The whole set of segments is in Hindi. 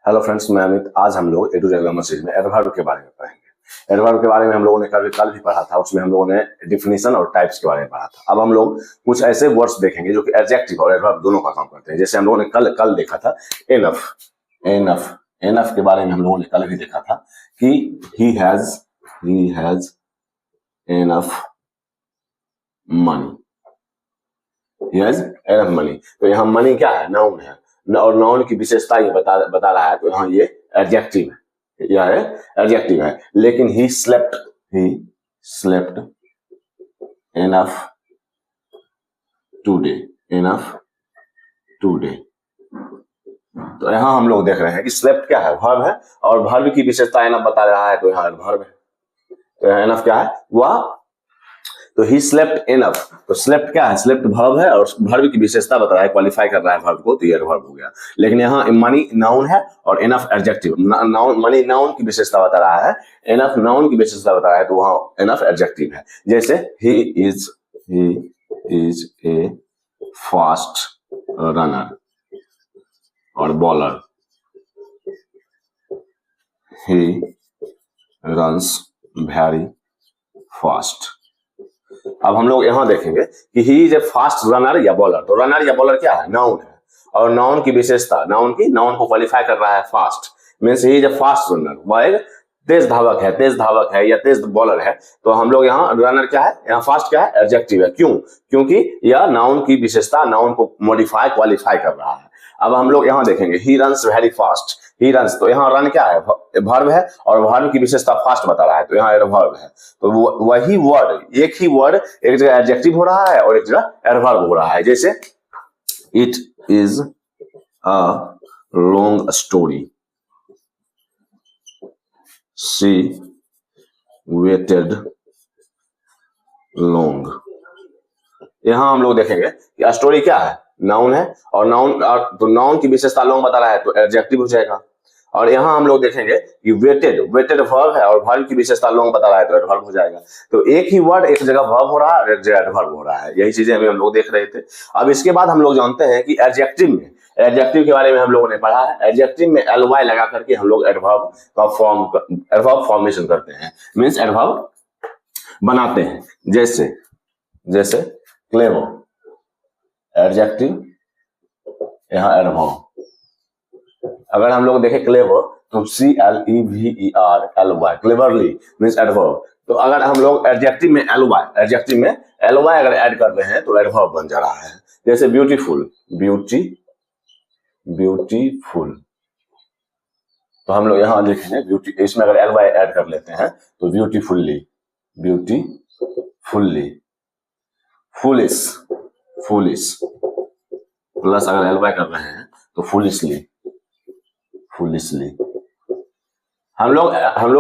हेलो फ्रेंड्स, मैं अमित। आज हम लोग ए टू जेड ग्रामर सीरीज में एडवर्ब के बारे में पढ़ेंगे। एडवर्ब के बारे में हम लोगों ने कल भी पढ़ा था। उसमें हम लोगों ने डिफिनीशन और टाइप्स के बारे में पढ़ा था। अब हम लोग कुछ ऐसे वर्ड्स देखेंगे जो कि एडजेक्टिव और एडवर्ब दोनों का काम करते हैं। जैसे हम लोगों ने कल देखा था एनफ। एनफ एनफ के बारे में हम लोगों ने कल भी देखा था कि he has enough money. He has enough money. तो यहाँ मनी क्या है? नाउन है, और नाउन की विशेषता ये बता रहा है। तो यहाँ ये एडजेक्टिव है, यह है एडजेक्टिव है। लेकिन ही स्लेप्ट एनफ टुडे। तो यहाँ हम लोग देख रहे हैं कि स्लेप्ट क्या है? वर्ब है, और वर्ब की विशेषता एनफ बता रहा है। तो यहाँ एडवर्ब है। तो यहाँ एनफ क्या है? वह। तो ही स्लेप्ट एनफ। तो स्लेप्ट क्या है? स्लेप्ट वर्ब है, और वर्ब की विशेषता बता रहा है, क्वालिफाई कर रहा है वर्ब को। तो ये वर्ब हो गया। लेकिन यहाँ मनी नाउन है और enough adjective. Noun money noun की विशेषता बता रहा है, एनफ नाउन की विशेषता बता रहा है। तो वहाँ एनफ एडजेक्टिव है। जैसे he is a fast runner और bowler. He runs very fast. अब हम लोग यहाँ देखेंगे कि he is a fast runner या बॉलर। तो रनर या बॉलर क्या है? नाउन है, और नाउन की विशेषता नाउन को क्वालिफाई कर रहा है। Fast means he is a fast runner. वह एक तेज धावक है या तेज बॉलर है। तो हम लोग यहाँ रनर क्या है, यहाँ फास्ट क्या है? एडजेक्टिव है। क्यों? क्योंकि यह नाउन की विशेषता नाउन को मॉडिफाई क्वालिफाई कर रहा है। अब हम लोग यहाँ देखेंगे ही runs very fast. He runs, तो यहाँ रन क्या है? वर्ब है, और वर्ब की विशेषता फास्ट बता रहा है। तो यहाँ एडवर्ब है। तो वही वर्ड, एक ही वर्ड एक जगह एडजेक्टिव हो रहा है और एक जगह एडवर्ब हो रहा है। जैसे it is a long story, she weighted long. यहां हम लोग देखेंगे कि स्टोरी क्या है? नाउन है, और नाउन की विशेषता लॉन्ग बता रहा है। तो एडजेक्टिव हो जाएगा। और यहाँ हम लोग देखेंगे कि वेटेड वर्ब है, और वर्ब की विशेषता लॉन्ग बता रहा है। तो एडवर्ब हो जाएगा। तो एक ही वर्ड एक जगह वर्ब हो रहा है और एक जगह एडवर्ब हो रहा है। यही चीजें अभी हम लोग देख रहे थे। अब इसके बाद हम लोग जानते हैं कि एडजेक्टिव के बारे में हम लोगों ने पढ़ा है। एडजेक्टिव में एलवाई लगा करके हम लोग एडवर्ब फॉर्मेशन करते हैं, मीन्स एडवर्ब बनाते हैं। जैसे क्लेवर एडजेक्टिव, यहाँ एडवर्ब। अगर हम लोग देखें क्लेवर, तो CLEVERLY, क्लेवरली मीन्स एडवर्ब। तो अगर हम लोग एडजेक्टिव में एलवाई अगर ऐड कर रहे हैं तो एडवर्ब बन जा रहा है। जैसे ब्यूटीफुल, ब्यूटीफुल। तो हम लोग यहाँ लिखेंगे ब्यूटी, इसमें अगर एलवाई ऐड कर लेते हैं तो ब्यूटीफुल्ली, फुलिश प्लस अगर एलवाई कर रहे हैं तो फुलिशली। हम लोग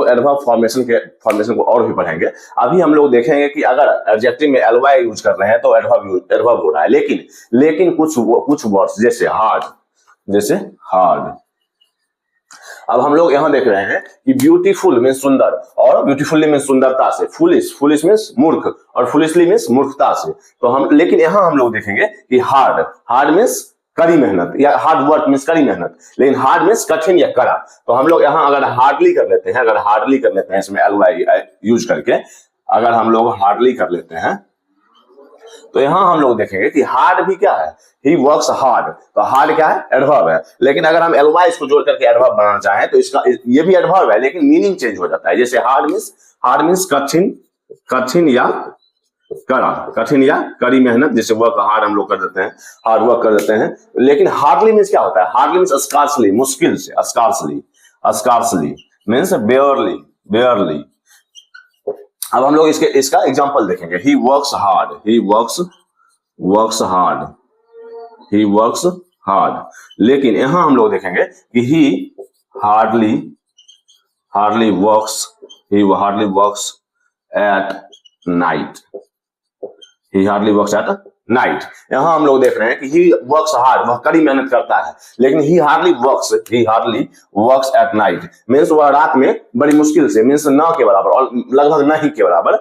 एडवर्ब फॉर्मेशन को और भी पढ़ेंगे। अभी हम लोग देखेंगे कि अगर एडजेक्टिव में एलवाई यूज कर रहे हैं तो एडवर्ब हो रहा है। लेकिन कुछ वर्ड्स जैसे हार्ड। अब हम लोग यहाँ देख रहे हैं कि ब्यूटीफुल मीन्स सुंदर, और ब्यूटीफुल्ली मीन्स सुंदरता से। फुलिश मीन्स मूर्ख, और फुलिशली मीन्स मूर्खता से। लेकिन यहाँ हम लोग देखेंगे कि हार्ड मीन्स कड़ी मेहनत, या हार्ड वर्क मीन्स कड़ी मेहनत। लेकिन हार्ड मीन्स कठिन या कड़ा। तो हम लोग यहाँ अगर हार्डली कर लेते हैं इसमें एलवाई यूज करके, अगर हम लोग हार्डली कर लेते हैं तो यहाँ हम लोग देखेंगे कि हार्ड भी क्या है? He works hard. तो हार्ड क्या है? एडवर्ब है। लेकिन अगर हम एलवाई इसको जोड़ करके एडवर्ब बनाना चाहें तो इसका ये भी एडवर्ब है, लेकिन मीनिंग चेंज हो जाता है। जैसे हार्ड मीन्स कठिन या कड़ी मेहनत। जैसे वर्क हार्ड हम लोग कर देते हैं, हार्ड वर्क कर देते हैं। लेकिन हार्डली मीन्स क्या होता है? हार्डली मीन्स स्कार्सली, मुश्किल से। Scarcely means बेयरली। अब हम लोग इसका एग्जांपल देखेंगे। He works hard. लेकिन यहां हम लोग देखेंगे कि ही हार्डली वर्क्स एट नाइट। यहां हम लोग देख रहे हैं कि ही वर्क्स हार्ड, वह कड़ी मेहनत करता है। लेकिन ही hardly works at night means वह रात में बड़ी मुश्किल से, मीन्स न के बराबर और लगभग नहीं के बराबर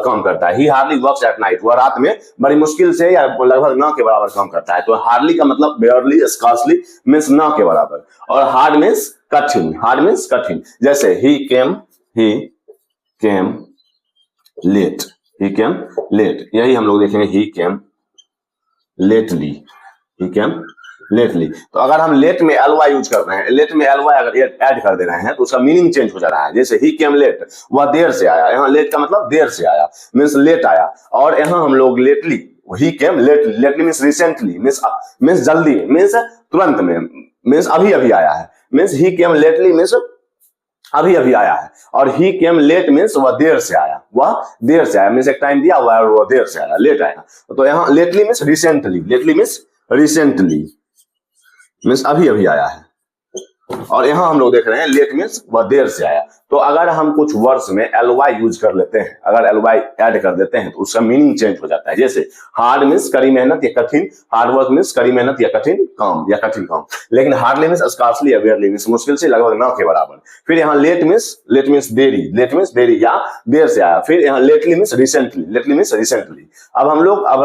काम करता है। ही हार्डली वर्क्स एट नाइट, वह रात में बड़ी मुश्किल से या लगभग न के बराबर काम करता है। तो हार्डली का मतलब बेयरली, स्कार्सली मीन्स न के बराबर, और हार्ड मीन्स कठिन, हार्ड मीन्स कठिन। जैसे ही केम लेट, ही केम लेट, यही हम लोग देखेंगे ही came lately, he came lately. तो अगर हम लेट में एलवाई यूज कर रहे हैं, लेट में एलवाई अगर ऐड कर दे रहे हैं तो उसका मीनिंग चेंज हो जा रहा है। जैसे ही केम लेट, वह देर से आया, यहाँ लेट का मतलब देर से आया, मीन्स लेट आया। और यहाँ हम लोग lately, he came lately, lately means recently, means जल्दी, मीन्स तुरंत में, मीन्स अभी अभी आया है, means he came lately means अभी अभी आया है। और ही केम लेट मीन्स वह देर से आया, वह देर से आया, मीन्स एक टाइम दिया हुआ है और वह देर से आया, लेट आया। तो यहाँ lately means recently, lately means recently, means अभी अभी आया है। और यहां हम लोग देख रहे हैं लेट मीन्स वह देर से आया। तो अगर हम कुछ वर्ड्स में एलवाई यूज कर लेते हैं, अगर एलवाई ऐड कर देते हैं तो उसका मीनिंग चेंज हो जाता है। जैसे हार्ड मीन्स कड़ी मेहनत या कठिन, हार्ड वर्क मीन्स कड़ी मेहनत या कठिन काम, या कठिन काम। लेकिन हार्डली मीन्स स्कार्सली या बेयरली मीन्स मुश्किल से, लगभग ना के बराबर। फिर यहाँ लेट मीन्स देरी, लेट मीन्स देरी या देर से आया। फिर यहाँ lately means recently, lately means recently. अब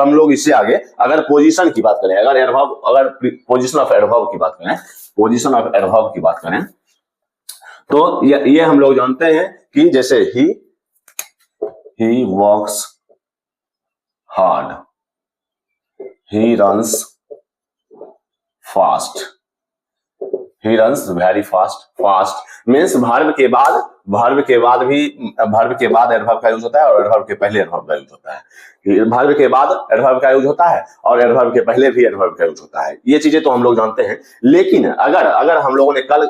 हम लोग इससे आगे अगर पोजीशन की बात करें, अगर एडवर्ब, अगर पोजीशन ऑफ एडवर्ब की बात करें, पोजीशन ऑफ एडवर्ब की बात करें तो ये हम लोग जानते हैं कि जैसे he works hard, he runs fast, he runs very fast. Fast means verb के बाद एडवर्ब का यूज होता है और एडवर्ब के पहले एडवर्ब का यूज होता है। वर्ब के बाद एडवर्ब का यूज होता है और एडवर्ब के पहले भी एडवर्ब का यूज होता है। ये चीजें तो हम लोग जानते हैं। लेकिन अगर हम लोगों ने कल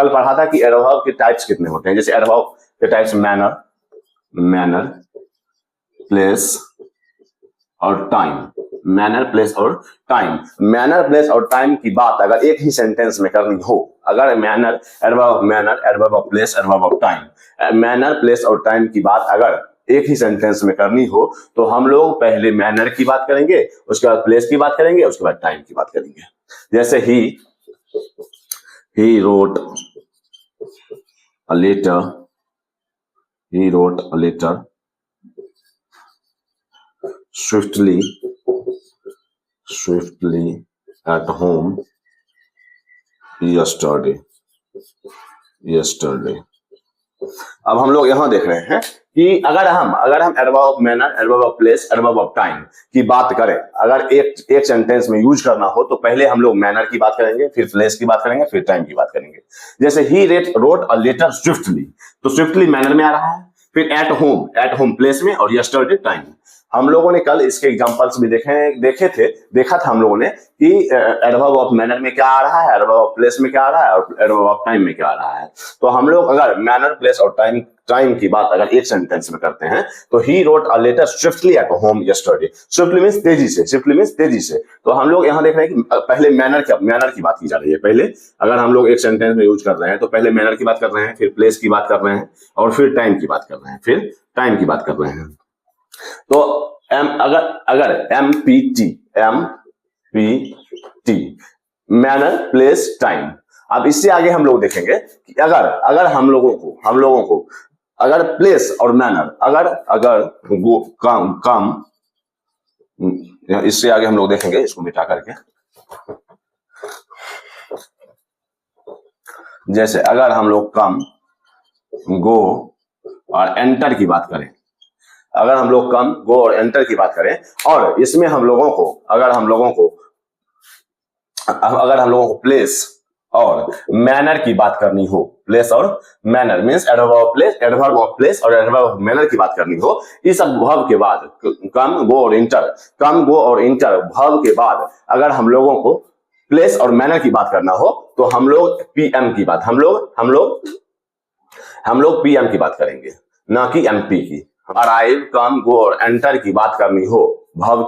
पढ़ा था कि एडवर्ब के टाइप्स कितने होते हैं। जैसे एडवर्ब के टाइप्स मैनर, प्लेस और टाइम, मैनर, प्लेस और टाइम। मैनर, प्लेस और टाइम की बात अगर एक ही सेंटेंस में करनी हो, अगर manner, adverb of place, adverb of time, manner, place और टाइम की बात अगर एक ही सेंटेंस में करनी हो तो हम लोग पहले मैनर की बात करेंगे, उसके बाद प्लेस की बात करेंगे, उसके बाद टाइम की बात करेंगे। जैसे he wrote a letter, he wrote a letter swiftly at home yesterday। अब हम लोग यहां देख रहे हैं कि अगर हम adverb of manner, adverb of place, adverb of time की बात करें, अगर एक सेंटेंस में यूज करना हो तो पहले हम लोग मैनर की बात करेंगे, फिर प्लेस की बात करेंगे, फिर टाइम की बात करेंगे। जैसे he wrote a letter swiftly, तो स्विफ्टली मैनर में आ रहा है, फिर एट होम प्लेस में, और यस्टरडे टाइम। हम लोगों ने कल इसके एग्जांपल्स भी देखा था हम लोगों ने कि एडवर्ब ऑफ मैनर में क्या आ रहा है, एडवर्ब ऑफ प्लेस में क्या आ रहा है और एडवर्ब ऑफ टाइम में क्या आ रहा है। तो हम लोग अगर मैनर, प्लेस और टाइम की बात अगर एक सेंटेंस में करते हैं तो he wrote a letter swiftly at home yesterday. Swiftly means तेजी से। तो हम लोग यहाँ देख रहे हैं कि पहले मैनर की बात की जा रही है। पहले अगर हम लोग एक सेंटेंस में यूज कर रहे हैं तो पहले मैनर की बात कर रहे हैं, फिर प्लेस की बात कर रहे हैं और फिर टाइम की बात कर रहे हैं, फिर टाइम की बात कर रहे हैं। तो अगर MPT मैनर, प्लेस, टाइम। अब इससे आगे हम लोग देखेंगे कि अगर हम लोगों को अगर प्लेस और मैनर अगर कम, इससे आगे हम लोग देखेंगे, इसको मिटा करके। जैसे अगर हम लोग कम, गो और एंटर की बात करें, अगर हम लोग कम, गो और एंटर की बात करें और इसमें हम लोगों को अगर हम लोगों को प्लेस और मैनर की बात करनी हो, प्लेस और manner means adverb of place और एडवर्ब ऑफ मैनर की बात करनी हो, इस सब वर्ब के बाद कम, गो और इंटर वर्ब के बाद अगर हम लोगों को प्लेस और मैनर की बात करना हो तो हम लोग पीएम की बात पीएम की बात करेंगे, ना कि एमपी की। अराइव, कम, गो और एंटर की बात करनी हो, वर्ब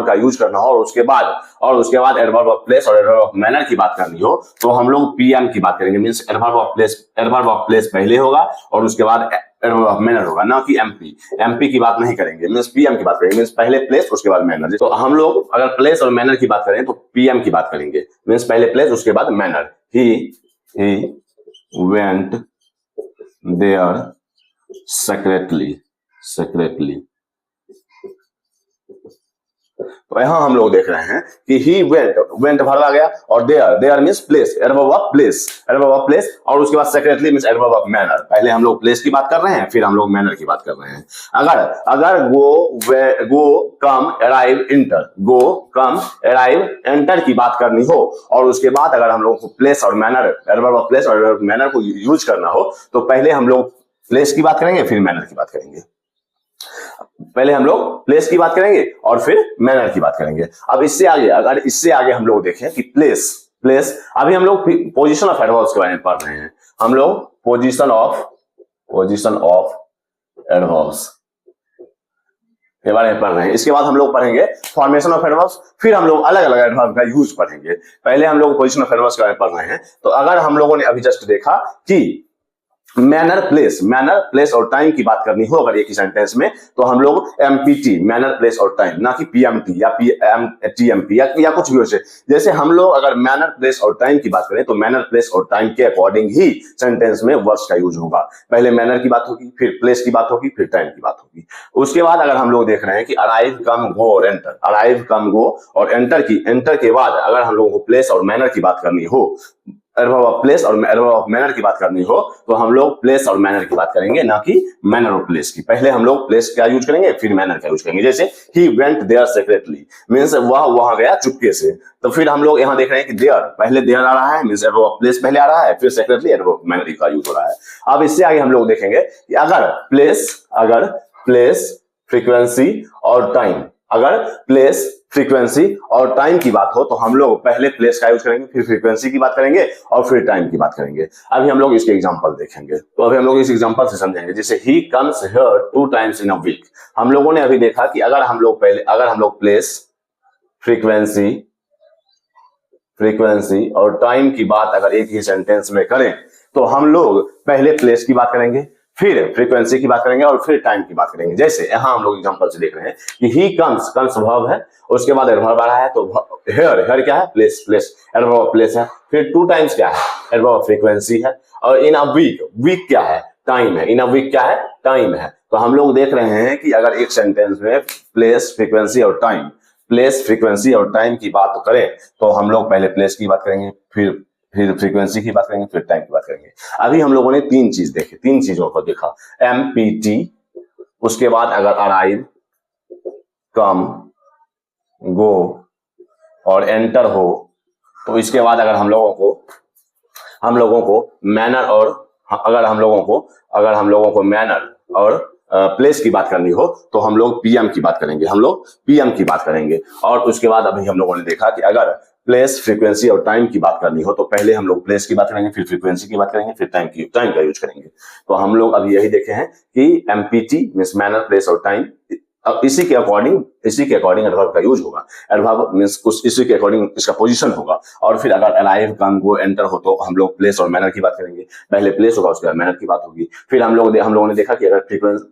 का यूज करना हो और उसके बाद एडवर्ब ऑफ प्लेस और एडवर्ब ऑफ मैनर की बात करनी हो तो हम लोग पीएम की बात करेंगे। मींस एडवर्ब ऑफ प्लेस पहले होगा और उसके बाद एडवर्ब ऑफ मैनर होगा, ना कि एमपी की बात नहीं करेंगे। मींस पीएम की बात करेंगे, मींस पहले प्लेस उसके बाद मैनर। तो हम लोग अगर प्लेस और मैनर की बात करें तो पीएम की बात करेंगे, मींस पहले प्लेस उसके बाद manner. He went there secretly. तो यहाँ हम लोग देख रहे हैं कि ही वेंट भरवा गया, और there means place, adverb of place, और उसके बाद secretly means adverb of manner. पहले हम लोग प्लेस की बात कर रहे हैं, फिर हम लोग मैनर की बात कर रहे हैं। अगर गो कम अराइव एंटर की बात करनी हो, और उसके बाद अगर हम लोग को प्लेस और मैनर, एडवर्ब ऑफ प्लेस और मैनर को यूज करना हो, तो पहले हम लोग प्लेस की बात करेंगे, फिर मैनर की बात करेंगे। पहले हम लोग प्लेस की बात करेंगे और फिर मैनर की बात करेंगे। अब इससे आगे हम लोग देखें कि प्लेस अभी हम लोग पोजीशन ऑफ एडवर्ब्स के बारे में पढ़ रहे हैं। हम लोग पोजीशन ऑफ एडवर्ब्स के बारे में पढ़ रहे हैं। इसके बाद हम लोग पढ़ेंगे फॉर्मेशन ऑफ एडवर्ब्स, फिर हम लोग अलग अलग एडवर्ब का यूज पढ़ेंगे। पहले हम लोग पोजीशन ऑफ एडवर्ब्स के बारे में पढ़ रहे हैं। तो अगर हम लोगों ने अभी जस्ट देखा कि मैनर प्लेस और टाइम की बात करनी हो अगर एक ही सेंटेंस में, तो हम लोग एमपीटी, मैनर प्लेस और टाइम, ना कि पीएमटी या टीएमपी या कुछ भी हो। जैसे हम लोग अगर मैनर प्लेस और टाइम की बात करें, तो मैनर प्लेस और टाइम के अकॉर्डिंग ही सेंटेंस में वर्ड्स का यूज होगा। पहले मैनर की बात होगी, फिर प्लेस की बात होगी, फिर टाइम की बात होगी। उसके बाद अगर हम लोग देख रहे हैं कि अराइव, कम, गो और एंटर, एंटर के बाद अगर हम लोगों को प्लेस और मैनर की बात करनी हो, एडवर्ब ऑफ प्लेस और एडवर्ब ऑफ मैनर की बात करनी हो, तो हम लोग प्लेस और मैनर की बात करेंगे, ना कि मैनर और प्लेस की। पहले हम लोग प्लेस का यूज करेंगे, फिर मैनर का यूज करेंगे। जैसे he went there secretly, means वह वहां गया चुपके से। तो फिर हम लोग यहाँ देख रहे हैं कि देयर, पहले देयर आ रहा है, मींस एडवर्ब ऑफ प्लेस पहले आ रहा है, फिर सेक्रेटली एडवर्ब ऑफ मैनर का यूज हो रहा है। अब इससे आगे हम लोग देखेंगे कि अगर प्लेस, फ्रीक्वेंसी और टाइम, अगर प्लेस, फ्रीक्वेंसी और टाइम की बात हो, तो हम लोग पहले प्लेस का यूज करेंगे, फिर फ्रीक्वेंसी की बात करेंगे और फिर टाइम की बात करेंगे। अभी हम लोग इसके एग्जांपल देखेंगे। तो अभी हम लोग इस एग्जांपल से समझेंगे। जैसे he comes here 2 times in a week. हम लोगों ने अभी देखा कि अगर हम लोग प्लेस, फ्रीक्वेंसी और टाइम की बात अगर एक ही सेंटेंस में करें, तो हम लोग पहले प्लेस की बात करेंगे, फिर फ्रीक्वेंसी की बात करेंगे और फिर टाइम की बात करेंगे। जैसे यहाँ हम लोग एग्जांपल से देख रहे हैं कि ही कम्स वर्ब है, उसके बाद एडवर्ब आ रहा है, तो हियर क्या है, प्लेस, एडवर्ब ऑफ प्लेस है। फिर 2 times क्या है, एडवर्ब ऑफ फ्रीक्वेंसी है। और इन अ वीक क्या है, टाइम है। इन अ वीक क्या है, टाइम है। तो हम लोग देख रहे हैं कि अगर एक सेंटेंस में प्लेस, फ्रीक्वेंसी और टाइम की बात करें, तो हम लोग पहले प्लेस की बात करेंगे, फिर फ्रीक्वेंसी की बात करेंगे, फिर टाइम की बात करेंगे। अभी हम लोगों ने 3 चीजों को देखा, एमपीटी, उसके बाद अगर अराइव, कम, गो और एंटर हो, तो इसके बाद अगर हम लोगों को मैनर और अगर हम लोगों को मैनर और प्लेस की बात करनी हो, तो हम लोग पीएम की बात करेंगे। और उसके बाद अभी हम लोगों ने देखा कि अगर प्लेस, फ्रीक्वेंसी और टाइम की बात करनी हो, तो पहले हम लोग प्लेस की बात करेंगे, फिर फ्रीक्वेंसी की बात करेंगे, फिर टाइम का यूज करेंगे। तो हम लोग अभी यही देखे हैं कि एमपीटी मींस मैनर, प्लेस और टाइम, अब इसी के अकॉर्डिंग एडवर्ब का यूज होगा। एडवर्ब मींस इसी के अकॉर्डिंग इसका पोजीशन होगा। और फिर अगर अराइव, कम, गो, एंटर हो, तो हम लोग प्लेस और मैनर की बात करेंगे। पहले प्लेस होगा, उसके बाद मैनर की बात होगी। फिर हम लोगों ने देखा कि अगर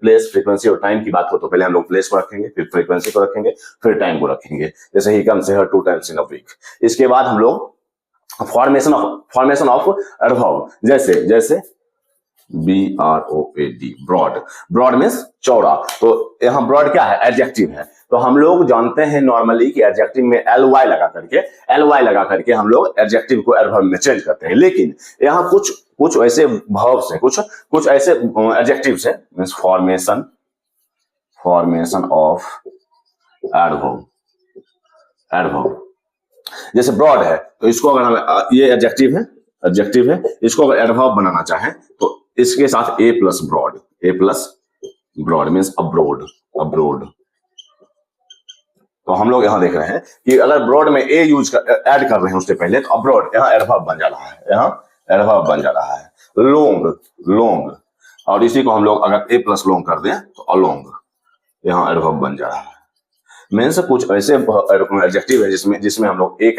प्लेस, फ्रीक्वेंसी और टाइम की बात हो, तो पहले हम लोग प्लेस को रखेंगे, फिर फ्रीक्वेंसी को रखेंगे, फिर टाइम को रखेंगे। जैसे he comes here 2 times in a week. इसके बाद हम लोग फॉर्मेशन ऑफ एडवर्ब, जैसे BROAD, ब्रॉड मींस चौड़ा। तो यहाँ ब्रॉड क्या है, एडजेक्टिव है। तो हम लोग जानते हैं नॉर्मली कि एडजेक्टिव में ly लगा करके हम लोग एडजेक्टिव को एडवर्ब में चेंज करते हैं। लेकिन यहाँ कुछ ऐसे वर्ब्स हैं, कुछ ऐसे एडजेक्टिव्स हैं, मींस फॉर्मेशन ऑफ एडवर्ब। जैसे ब्रॉड है, तो इसको अगर हम, ये एडजेक्टिव है, इसको अगर एडवर्ब बनाना चाहें, तो इसके साथ ए प्लस ब्रॉड मींस अब्रोड। तो हम लोग यहां देख रहे हैं कि अगर ब्रॉड में ए ऐड कर रहे हैं उससे पहले, तो अब्रोड यहाँ एडवर्ब बन जा रहा है। लॉन्ग, और इसी को हम लोग अगर ए प्लस लॉन्ग कर दें, तो अलोंग, यहाँ एडवर्ब बन जा रहा है। मीन्स कुछ ऐसे एडजेक्टिव है जिसमें हम लोग ए ऐड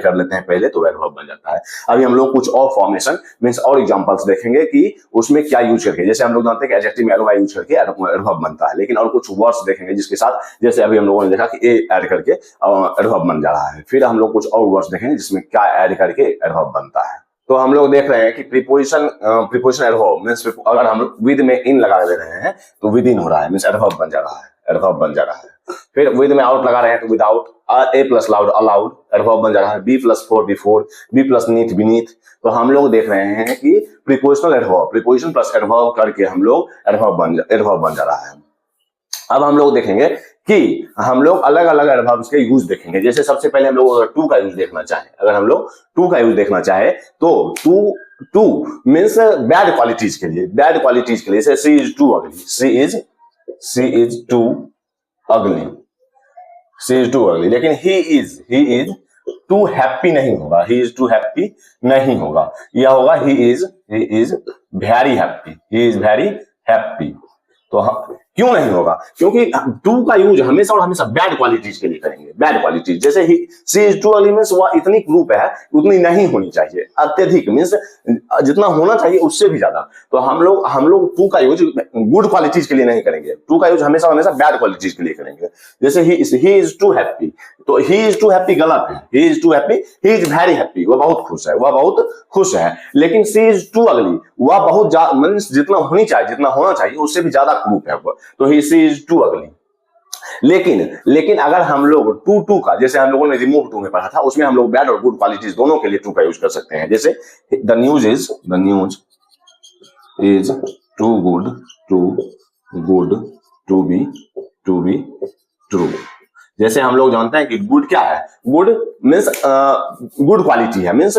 कर लेते हैं पहले, तो एडवर्ब बन जाता है। अभी हम लोग कुछ और फॉर्मेशन मींस और एग्जांपल्स देखेंगे कि उसमें क्या यूज करके। जैसे हम लोग जानते हैं कि एडजेक्टिव में ly यूज करके एडवर्ब बनता है, लेकिन और कुछ वर्ड्स देखेंगे जिसके साथ, जैसे अभी हम लोगों ने देखा कि ए ऐड करके एडवर्ब बन जा रहा है। फिर हम लोग कुछ और वर्ड्स देखेंगे जिसमें क्या ऐड करके एडवर्ब बनता है। तो हम लोग देख रहे हैं कि प्रीपोजिशन एडवर्ब मींस अगर हम विद में इन लगा दे रहे हैं, तो विद इन हो रहा है, मींस एडवर्ब बन जा रहा है। एडवर्ब बन जा रहा है। फिर विद में आउट लगा रहे हैं तो without, A plus loud aloud adverb बन जा रहा है, B plus fore before, B plus neath beneath. तो हम लोग देख रहे हैं कि prepositional adverb, preposition plus adverb करके हम लोग एडवर्ब बन जा रहा है। अब हम लोग देखेंगे कि हम लोग अलग अलग एडवर्ब्स के यूज देखेंगे। जैसे सबसे पहले हम लोग टू का यूज देखना चाहें, अगर हम लोग टू का यूज देखना चाहे तो टू मीन्स बैड क्वालिटीज के लिए, बैड क्वालिटीज के लिए, जैसे सी इज टू अगली, सी इज टू अगली, सी इज टू अगली। लेकिन ही इज टू हैप्पी नहीं होगा, ही इज टू हैप्पी नहीं होगा, यह होगा ही is very happy, he is very happy. तो क्यों नहीं होगा? क्योंकि टू का यूज हमेशा और हमेशा बैड क्वालिटीज के लिए करेंगे, बैड क्वालिटीज। जैसे ही सी इज टू अगली मीन्स वह इतनी क्रूप है उतनी नहीं होनी चाहिए, अत्यधिक मीन्स जितना होना चाहिए उससे भी ज्यादा। तो हम लोग टू का यूज गुड क्वालिटीज के लिए नहीं करेंगे, टू का यूज हमेशा हमेशा बैड क्वालिटीज के लिए करेंगे। जैसे ही इज टू हैप्पी, तो ही इज टू हैप्पी गलत है, he is too happy, he is very happy, वह बहुत खुश है, वह बहुत खुश है। लेकिन सी इज टू अगली, वह बहुत मीन्स जितना होनी चाहिए, जितना होना चाहिए उससे भी ज्यादा क्रूप है वह, तो ही इज टू अगली। लेकिन अगर हम लोग टू का, जैसे हम लोगों ने रिमूव टू में पढ़ा था, उसमें हम लोग बैड और गुड क्वालिटीज दोनों के लिए टू का यूज कर सकते हैं। जैसे the news is too good to be true. जैसे हम लोग जानते हैं कि गुड क्या है, गुड मीन्स गुड क्वालिटी है, मीन्स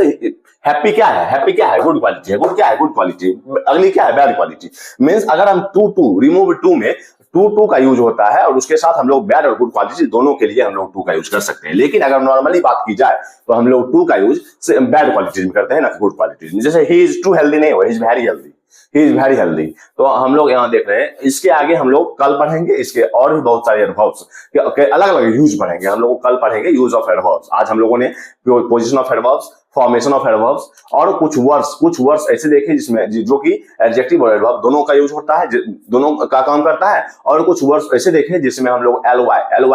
हैप्पी क्या है, हैप्पी क्या है, गुड क्वालिटी है, गुड क्या है, गुड क्वालिटी, अगली क्या है, बैड क्वालिटी। मीन्स अगर हम टू रिमूव टू में टू का यूज होता है और उसके साथ हम लोग बैड और गुड क्वालिटी दोनों के लिए हम लोग टू का यूज कर सकते हैं। लेकिन अगर नॉर्मली बात की जाए तो हम लोग टू का यूज बैड क्वालिटीज में करते हैं ना गुड क्वालिटीज में। जैसे ही इज टू हेल्दी नहीं हो, ही is very healthy, he is very healthy. तो हम लोग यहाँ देख रहे हैं, इसके आगे हम लोग कल पढ़ेंगे, इसके और भी बहुत सारे एडवर्ब्स के अलग अलग यूज पढ़ेंगे। हम लोग कल पढ़ेंगे यूज ऑफ एडवर्ब्स। आज हम लोगों ने position of adverbs, formation of adverbs और कुछ वर्ड्स ऐसे देखे जिसमें जो कि एडजेक्टिव और एडवर्ब दोनों का यूज होता है, दोनों का काम करता है। और कुछ वर्ड्स ऐसे देखे जिसमें हम लोग एल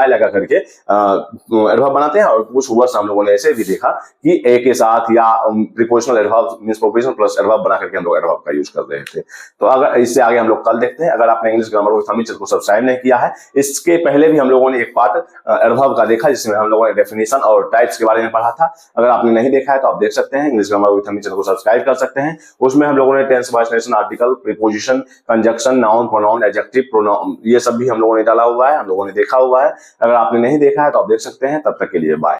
लगा करके एडवर्ब बनाते हैं। और कुछ वर्ड्स हम लोगों ने ऐसे भी देखा कि ए के साथ या prepositional adverb means preposition plus adverb बना करके हम लोग एडवर्ब का यूज कर रहे थे। तो अगर इससे आगे हम लोग कल देखते हैं। अगर आपने इंग्लिश ग्रामर विद हमी चैनल को सब्सक्राइब नहीं किया है, इसके पहले भी हम लोगों ने एक पार्ट एडवर्ब का देखा जिसमें हम लोगों ने डेफिनेशन और टाइप्स के बारे में पढ़ा था। अगर आपने नहीं देखा है तो आप देख सकते हैं, इंग्लिश ग्रामर विद हमी चैनल को सब्सक्राइब कर सकते हैं। उसमें हम लोगों ने tense, voice, nation, article, preposition, conjunction, noun, pronoun, adjective, pronoun, ये सब भी हम लोगों ने डाला हुआ है, हम लोगों ने देखा हुआ है। अगर आपने नहीं देखा है तो आप देख सकते हैं। तब तक के लिए बाय।